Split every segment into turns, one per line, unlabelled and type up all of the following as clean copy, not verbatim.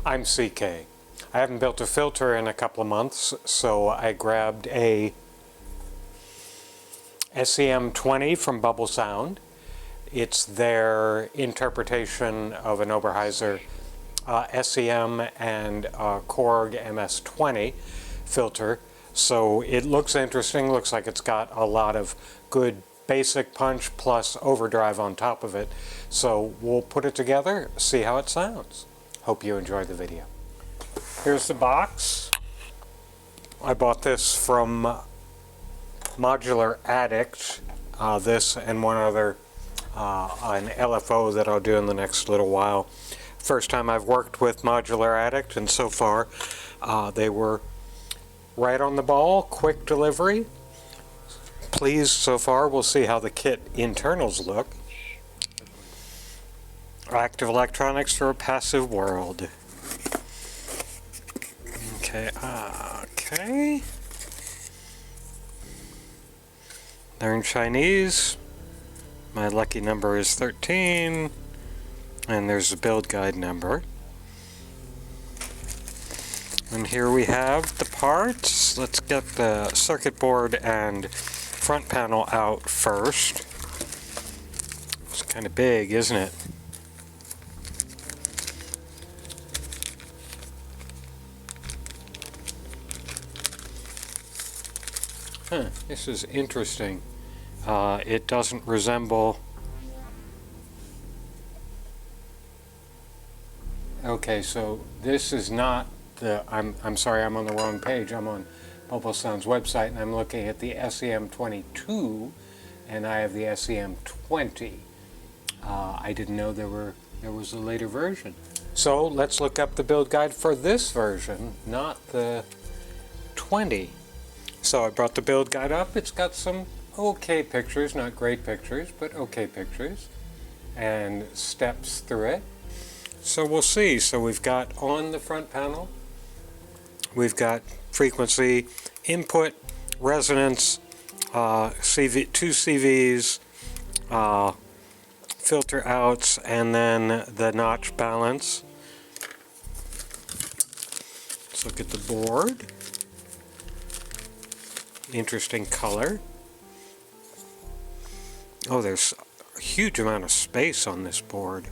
I'm CK. I haven't built a filter in a couple of months, so I grabbed a SeM20 from Bubblesound. It's their interpretation of an Oberheim SEM and Korg MS-20 filter. So it looks interesting, looks like it's got a lot of good basic punch plus overdrive on top of it. So we'll put it together, see how it sounds. Hope you enjoy the video. Here's the box. I bought this from Modular Addict, this and one other, an LFO that I'll do in the next little while. First time I've worked with Modular Addict, and so far they were right on the ball, quick delivery. Pleased so far. We'll see how the kit internals look. Active electronics for a passive world. Okay. They're in Chinese. My lucky number is 13. And there's a build guide number. And here we have the parts. Let's get the circuit board and front panel out first. It's kind of big, isn't it? This is interesting. It doesn't resemble... Okay, so this is not the... I'm sorry, I'm on the wrong page. I'm on Bubblesound's website, and I'm looking at the SeM22, and I have the SeM20. I didn't know there was a later version. So let's look up the build guide for this version, not the 20. So I brought the build guide up. It's got some okay pictures, not great pictures, but okay pictures, and steps through it. So we'll see. So we've got on the front panel, we've got frequency, input, resonance, two CVs, filter outs, and then the notch balance. Let's look at the board. Interesting color. Oh, there's a huge amount of space on this board.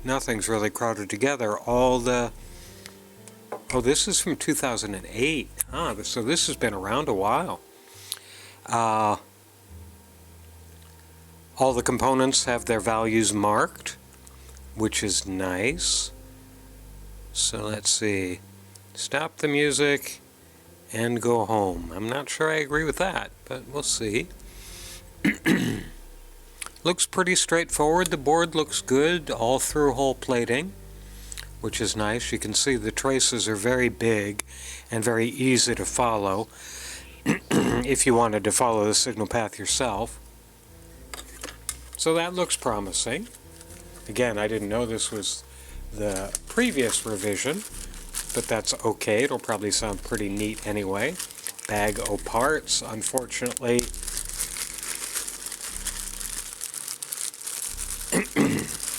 Nothing's really crowded together. All the... Oh, this is from 2008. So this has been around a while. All the components have their values marked, which is nice. So let's see. Stop the music and go home. I'm not sure I agree with that, but we'll see. Looks pretty straightforward. The board looks good, all through hole plating, which is nice. You can see the traces are very big and very easy to follow if you wanted to follow the signal path yourself. So that looks promising. Again, I didn't know this was the previous revision, but that's okay. It'll probably sound pretty neat anyway. Bag o' parts, unfortunately.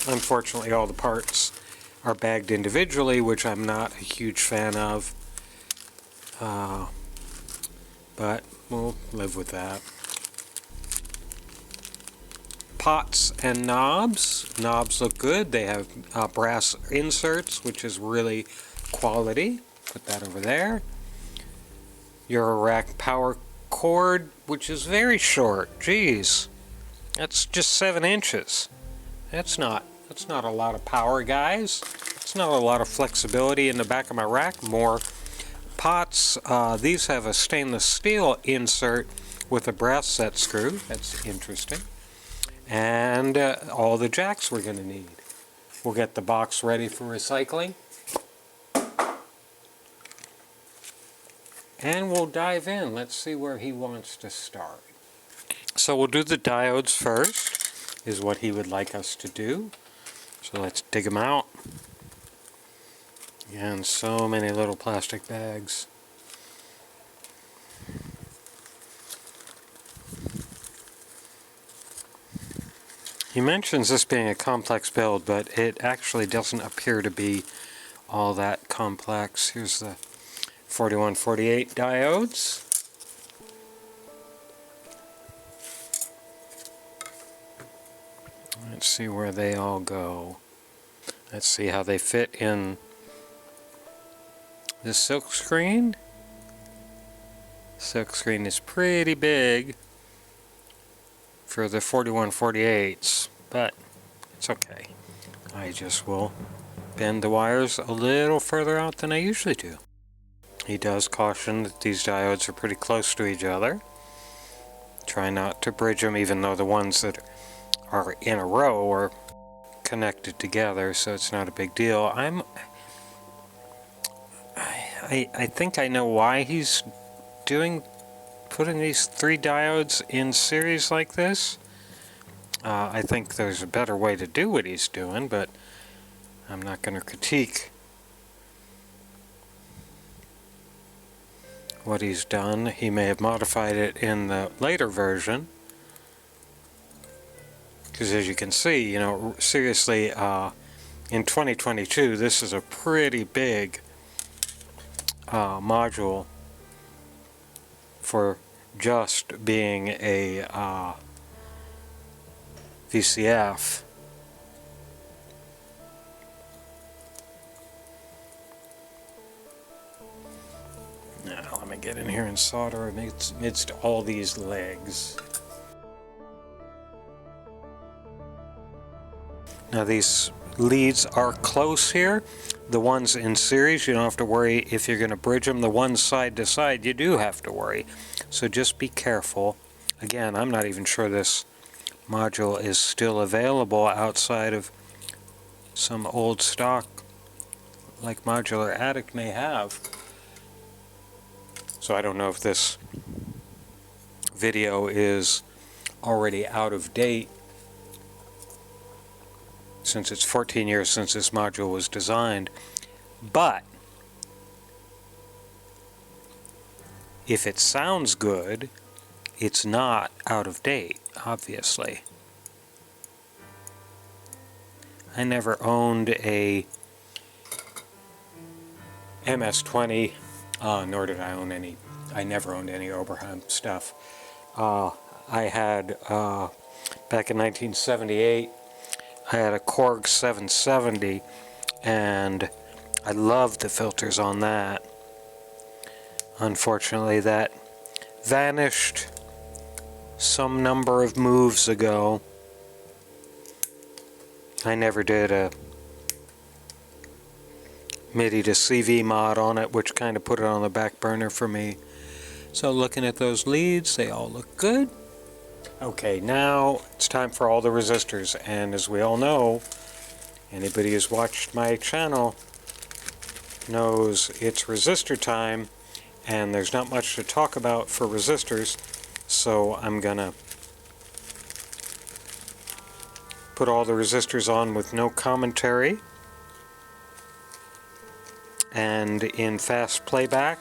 Unfortunately, all the parts are bagged individually, which I'm not a huge fan of. But we'll live with that. Pots and knobs. Knobs look good. They have brass inserts, which is really quality. Put that over there. Eurorack power cord, which is very short. Jeez, that's just 7 inches. That's not a lot of power, guys. It's not a lot of flexibility in the back of my rack. More pots. These have a stainless steel insert with a brass set screw. That's interesting. And all the jacks we're going to need. We'll get the box ready for recycling. And we'll dive in. Let's see where he wants to start. So we'll do the diodes first, is what he would like us to do. So let's dig them out. And so many little plastic bags. He mentions this being a complex build, but it actually doesn't appear to be all that complex. Here's the 4148 diodes. Let's see where they all go. Let's see how they fit in this silk screen. Silk screen is pretty big for the 4148s, but it's okay. I just will bend the wires a little further out than I usually do. He does caution that these diodes are pretty close to each other. Try not to bridge them, even though the ones that are in a row are connected together, so it's not a big deal. I think I know why he's putting these 3 diodes in series like this. I think there's a better way to do what he's doing, but I'm not going to critique what he's done. He may have modified it in the later version, because as you can see, you know, seriously, in 2022, this is a pretty big module for just being a VCF. Now let me get in here and solder amidst all these legs. Now these leads are close here. The ones in series, you don't have to worry if you're going to bridge them. The ones side to side, you do have to worry. So just be careful. Again, I'm not even sure this module is still available outside of some old stock like Modular Addict may have. So I don't know if this video is already out of date, since it's 14 years since this module was designed. But if it sounds good, it's not out of date, obviously. I never owned a MS-20, nor did I own any. I never owned any Oberheim stuff. I had, back in 1978, I had a Korg 770, and I loved the filters on that. Unfortunately, that vanished some number of moves ago. I never did a MIDI to CV mod on it, which kind of put it on the back burner for me. So looking at those leads, they all look good. Okay, now it's time for all the resistors, and as we all know, anybody who's watched my channel knows it's resistor time, and there's not much to talk about for resistors, so I'm gonna put all the resistors on with no commentary and in fast playback.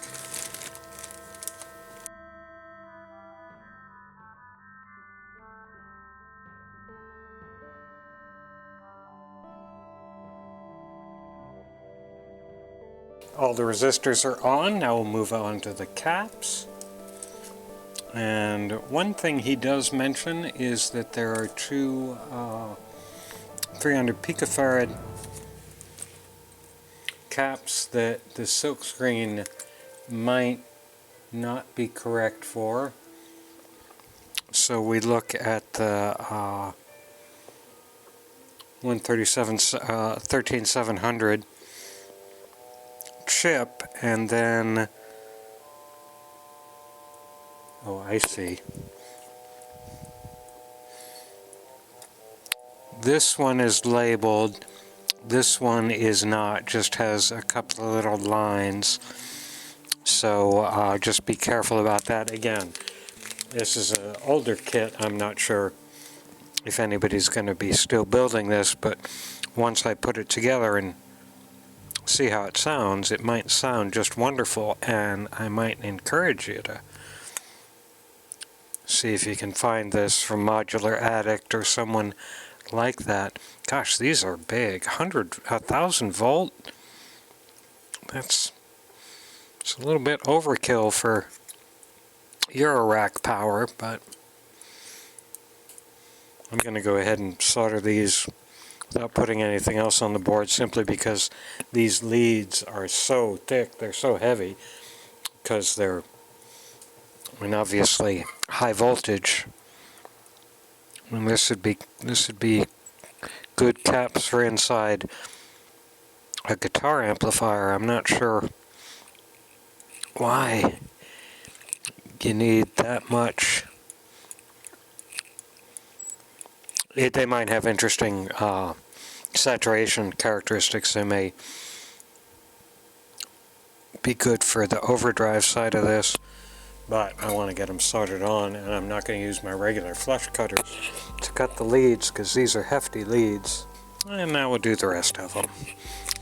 All the resistors are on. Now we'll move on to the caps. And one thing he does mention is that there are two 300 picofarad caps that the silkscreen might not be correct for. So we look at the 13700 chip, and then, oh, I see. This one is labeled, this one is not, just has a couple of little lines. So just be careful about that. Again, this is an older kit. I'm not sure if anybody's going to be still building this, but once I put it together and see how it sounds, it might sound just wonderful, and I might encourage you to see if you can find this from Modular Addict or someone like that. Gosh, these are big. 1,000 volt. It's a little bit overkill for eurorack power, but I'm going to go ahead and solder these without putting anything else on the board, simply because these leads are so thick, they're so heavy, because they're, I mean, obviously high voltage. And this would be good caps for inside a guitar amplifier. I'm not sure why you need that much. They might have interesting saturation characteristics. They may be good for the overdrive side of this, but I want to get them soldered on, and I'm not going to use my regular flush cutters to cut the leads, because these are hefty leads. And now we'll do the rest of them.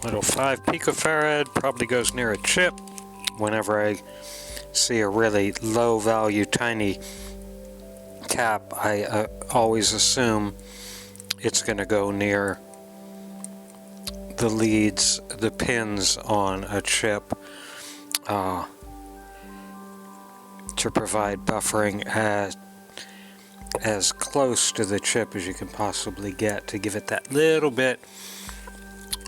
Little 5 picofarad, probably goes near a chip. Whenever I see a really low value tiny cap, I always assume it's going to go near the leads, the pins on a chip, to provide buffering as close to the chip as you can possibly get, to give it that little bit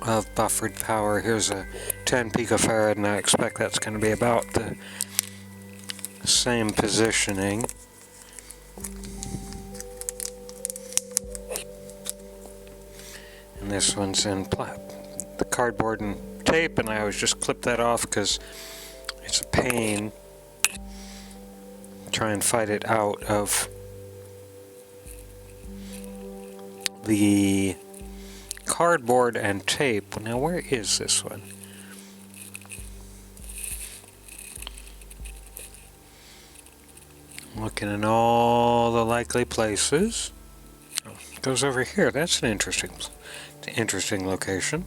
of buffered power. Here's a 10 picofarad, and I expect that's going to be about the same positioning. And this one's in the cardboard and tape, and I always just clip that off because it's a pain. Try and fight it out of the cardboard and tape. Now, where is this one? Looking in all the likely places. Oh, it goes over here. That's an interesting location.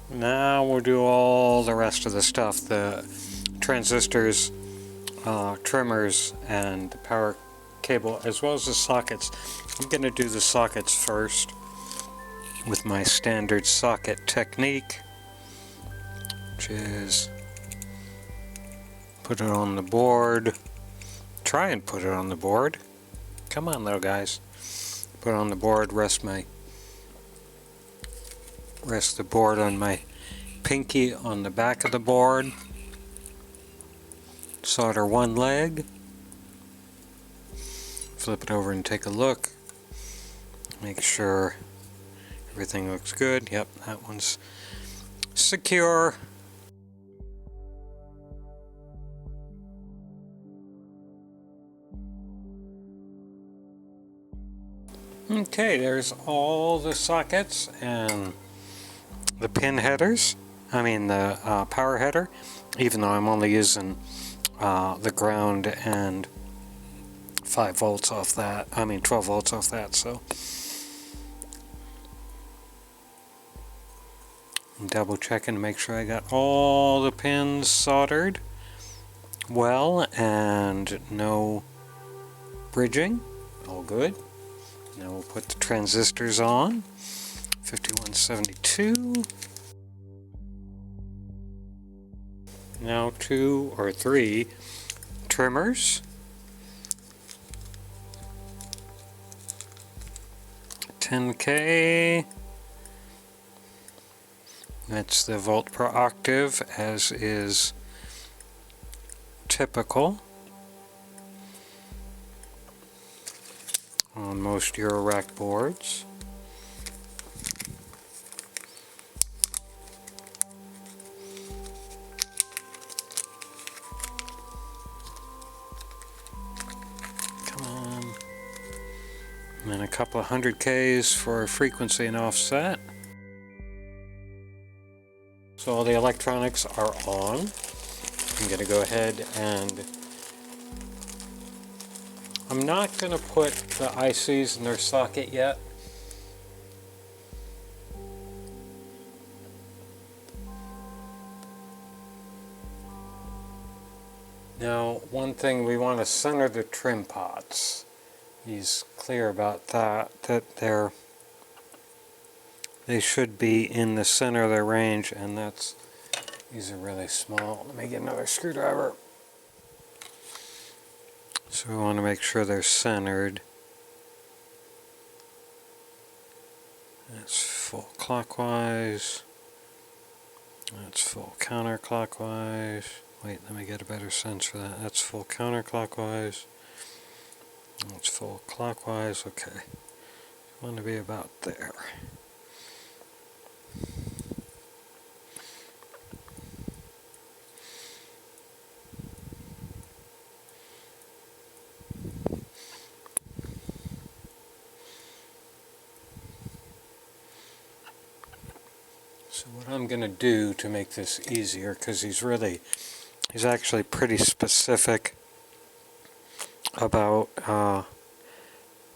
Now we'll do all the rest of the stuff, the transistors, trimmers, and the power cable, as well as the sockets. I'm going to do the sockets first with my standard socket technique, which is put it on the board, try and put it on the board. Come on, little guys. Put it on the board, rest the board on my pinky on the back of the board. Solder one leg. Flip it over and take a look. Make sure everything looks good. Yep, that one's secure. Okay, there's all the sockets and the pin headers. I mean the power header, even though I'm only using the ground and 5 volts off that. I mean 12 volts off that, so I'm double checking to make sure I got all the pins soldered well and no bridging. All good. Now we'll put the transistors on. 5172. Now 2 or 3 trimmers. 10K. That's the volt per octave, as is typical on most eurorack boards. Come on. And then a couple of 100Ks for frequency and offset. So all the electronics are on. I'm going to go ahead and I'm not going to put the ICs in their socket yet. one thing, we want to center the trim pots. He's clear about that, they should be in the center of their range, and these are really small. Let me get another screwdriver. So we want to make sure they're centered. That's full clockwise. That's full counterclockwise. Wait, let me get a better sense for that. That's full counterclockwise. That's full clockwise. Okay. I want to be about there. So what I'm going to do to make this easier, because he's actually pretty specific about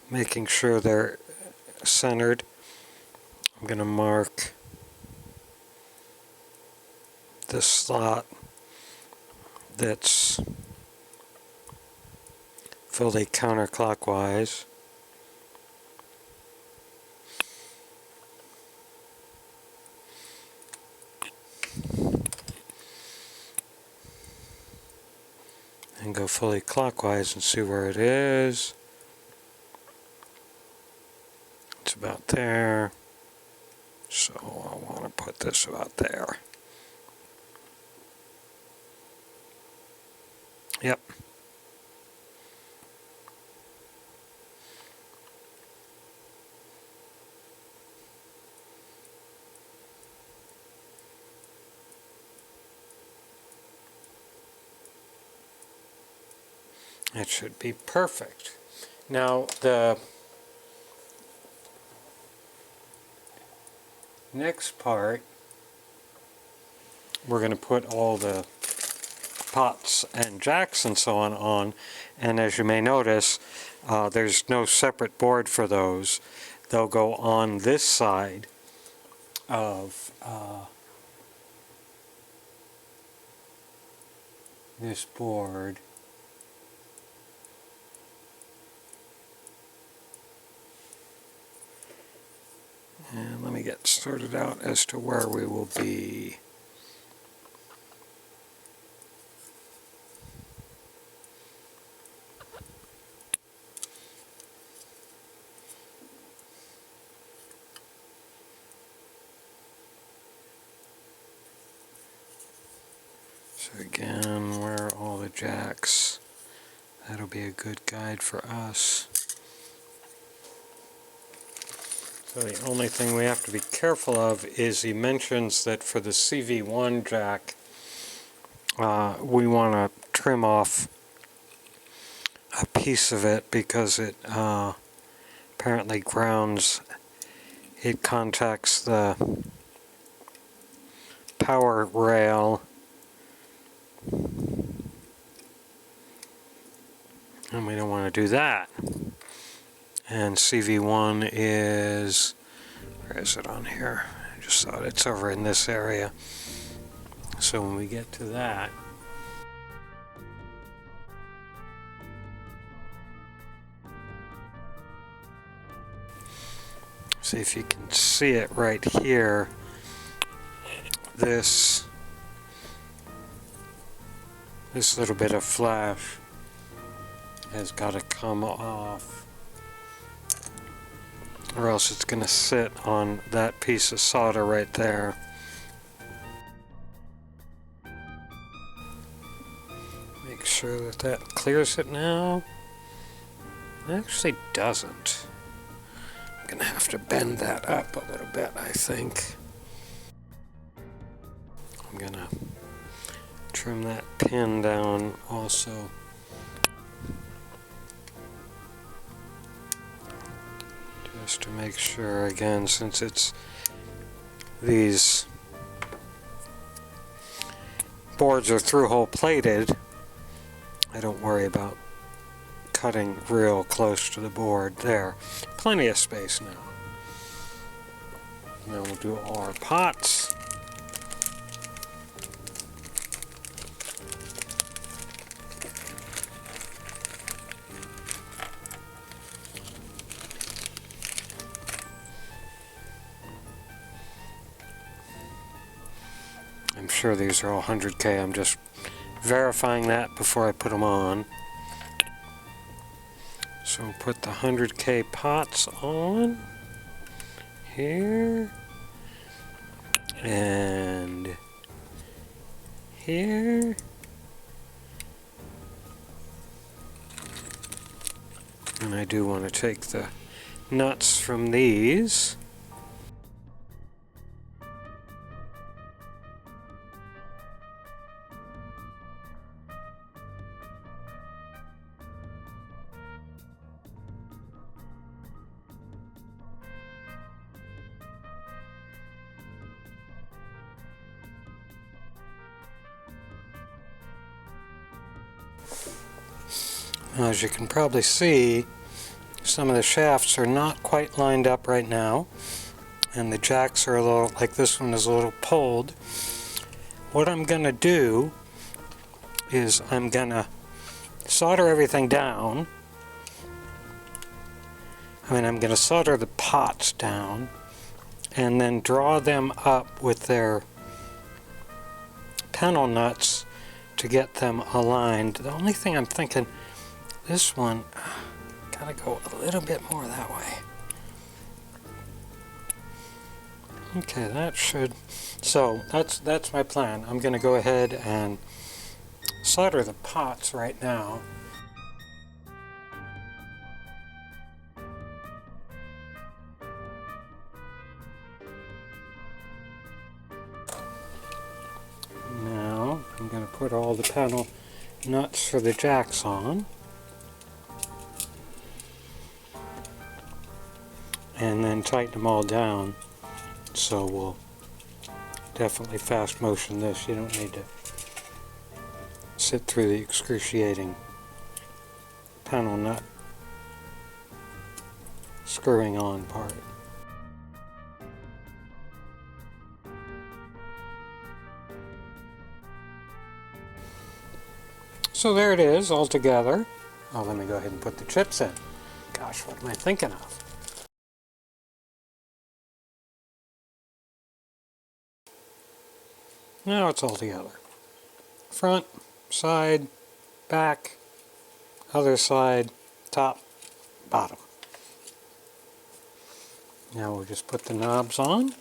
making sure they're centered. I'm going to mark this slot that's fully counterclockwise. And go fully clockwise and see where it is. It's about there. So I want to put this about there. Yep. It should be perfect. Now the next part, we're going to put all the pots and jacks and so on, and as you may notice, there's no separate board for those. They'll go on this side of this board. And let me get sorted out as to where we will be. So again, where are all the jacks? That'll be a good guide for us. So the only thing we have to be careful of is he mentions that for the CV1 jack, we want to trim off a piece of it because it apparently grounds, it contacts the power rail, and we don't want to do that. And CV1 is, where is it on here? I just thought it's over in this area. So when we get to that, see if you can see it right here. This little bit of flash has got to come off, or else it's going to sit on that piece of solder right there. Make sure that that clears it now. It actually doesn't. I'm going to have to bend that up a little bit, I think. I'm going to trim that pin down also. Just to make sure, again, since it's these boards are through-hole plated, I don't worry about cutting real close to the board there. Plenty of space now. Now we'll do our pots. sure these are all 100K. I'm just verifying that before I put them on. So we'll put the 100K pots on here and here. And I do want to take the nuts from these. As you can probably see, some of the shafts are not quite lined up right now, and the jacks are a little, like this one is a little pulled. What I'm going to do is I'm going to solder everything down. I'm going to solder the pots down and then draw them up with their panel nuts to get them aligned. The only thing I'm thinking, this one, gotta go a little bit more that way. Okay, that should, so that's my plan. I'm gonna go ahead and solder the pots right now. Now, I'm gonna put all the panel nuts for the jacks on. And then tighten them all down. So we'll definitely fast motion this. You don't need to sit through the excruciating panel nut screwing on part. So there it is all together. Oh, let me go ahead and put the chips in. Gosh, what am I thinking of? Now it's all together. Front, side, back, other side, top, bottom. Now we'll just put the knobs on.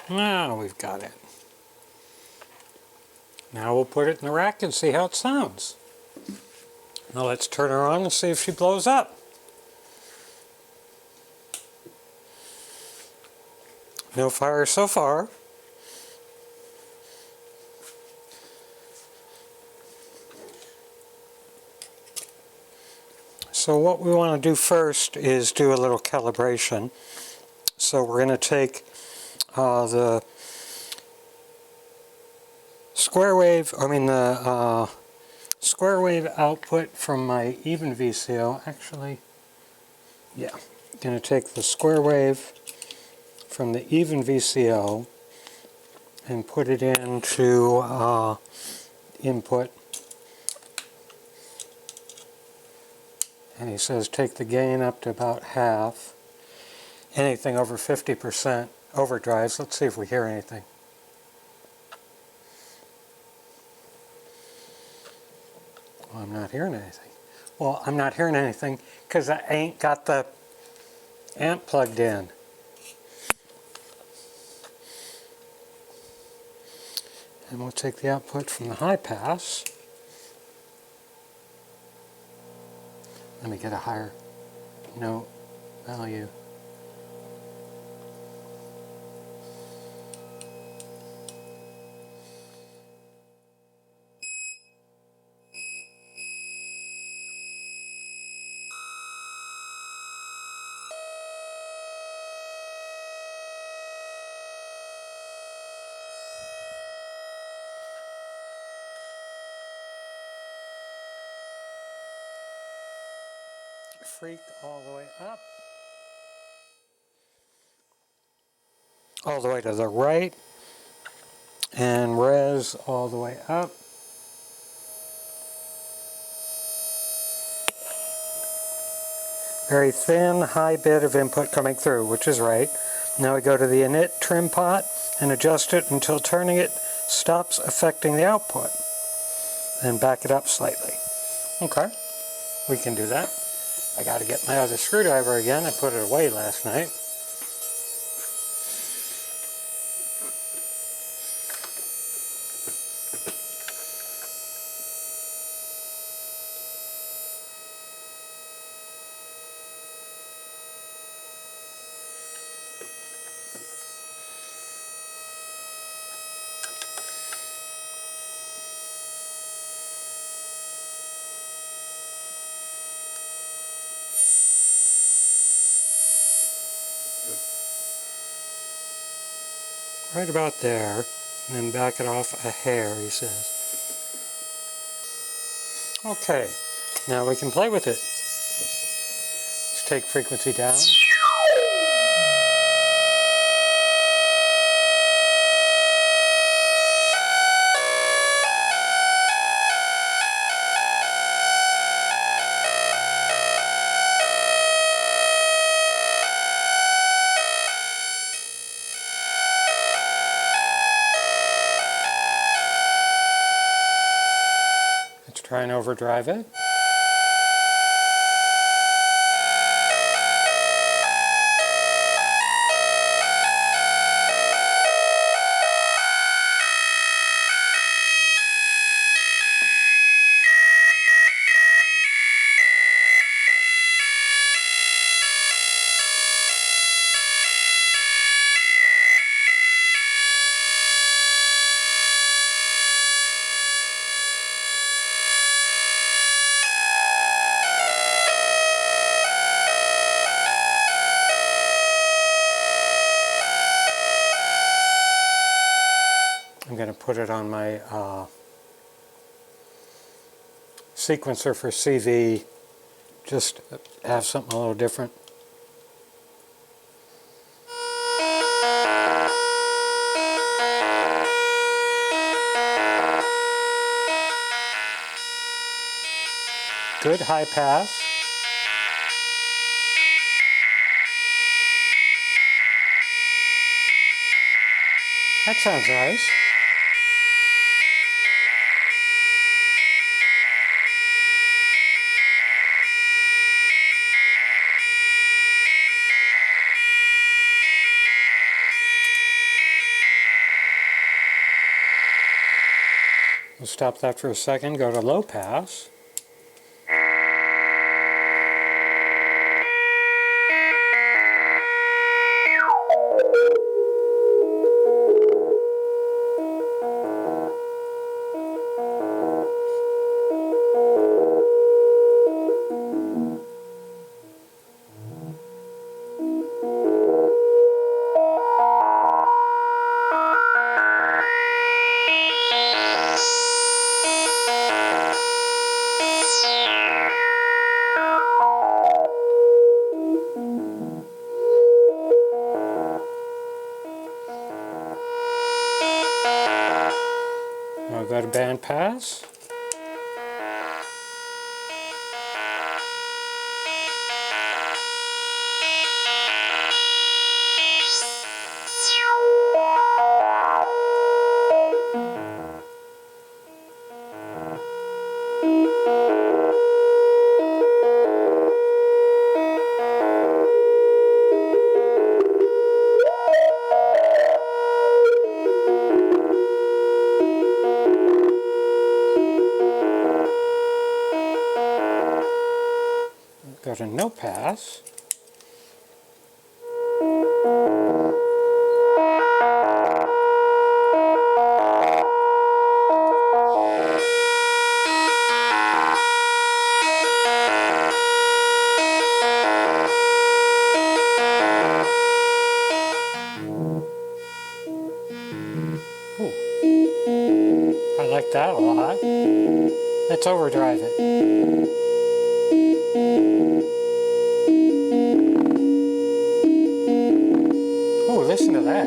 Now we've got it. Now we'll put it in the rack and see how it sounds. Now let's turn her on and see if she blows up. No fire so far. So what we want to do first is do a little calibration. So we're going to take the square wave output from my even VCO. Actually, yeah, I'm going to take the square wave from the even VCO and put it into input. And he says take the gain up to about half. Anything over 50% overdrives. Let's see if we hear anything. Well, I'm not hearing anything. Well, I'm not hearing anything because I ain't got the amp plugged in. And we'll take the output from the high pass. Let me get a higher note value. Freak all the way up, all the way to the right, and res all the way up. Very thin, high bit of input coming through, which is right. Now we go to the init trim pot and adjust it until turning it stops affecting the output. Then back it up slightly. Okay, we can do that. I got to get my other screwdriver again. I put it away last night. Right about there, and then back it off a hair, he says. Okay, now we can play with it. Let's take frequency down. Try and overdrive it. I'm going to put it on my sequencer for CV, just have something a little different. Good high pass. That sounds nice. We'll stop that for a second, go to low pass. Now go to band pass. Go to no pass. Ooh. I like that a lot. Let's overdrive it. Oh, listen to that.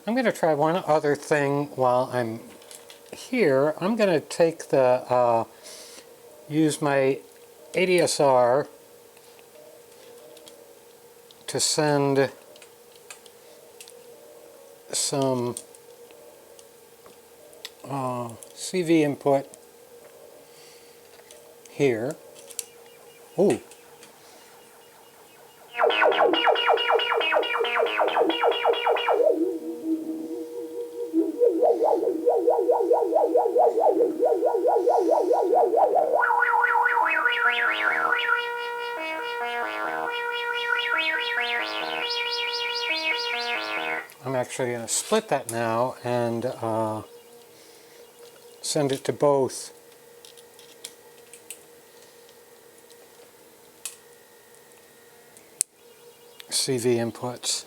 I'm going to try one other thing while I'm here, I'm going to take the, use my ADSR to send some CV input here. Ooh. I'm actually going to split that now and send it to both CV inputs.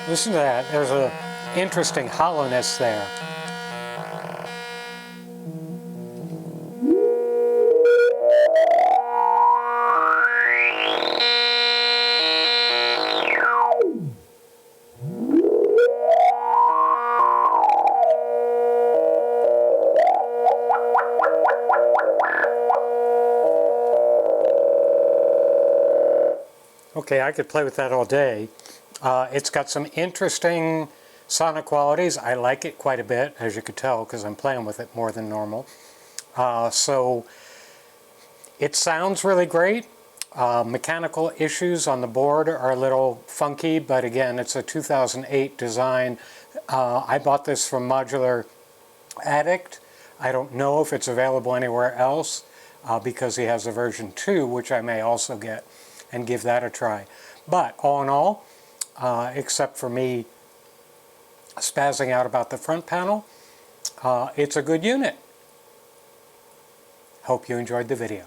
Listen to that. There's an interesting hollowness there. Okay, I could play with that all day. It's got some interesting sonic qualities. I like it quite a bit, as you could tell, because I'm playing with it more than normal. So it sounds really great. Mechanical issues on the board are a little funky, but again, it's a 2008 design. I bought this from Modular Addict. I don't know if it's available anywhere else because he has a version 2, which I may also get and give that a try. But all in all, except for me spazzing out about the front panel, it's a good unit. Hope you enjoyed the video.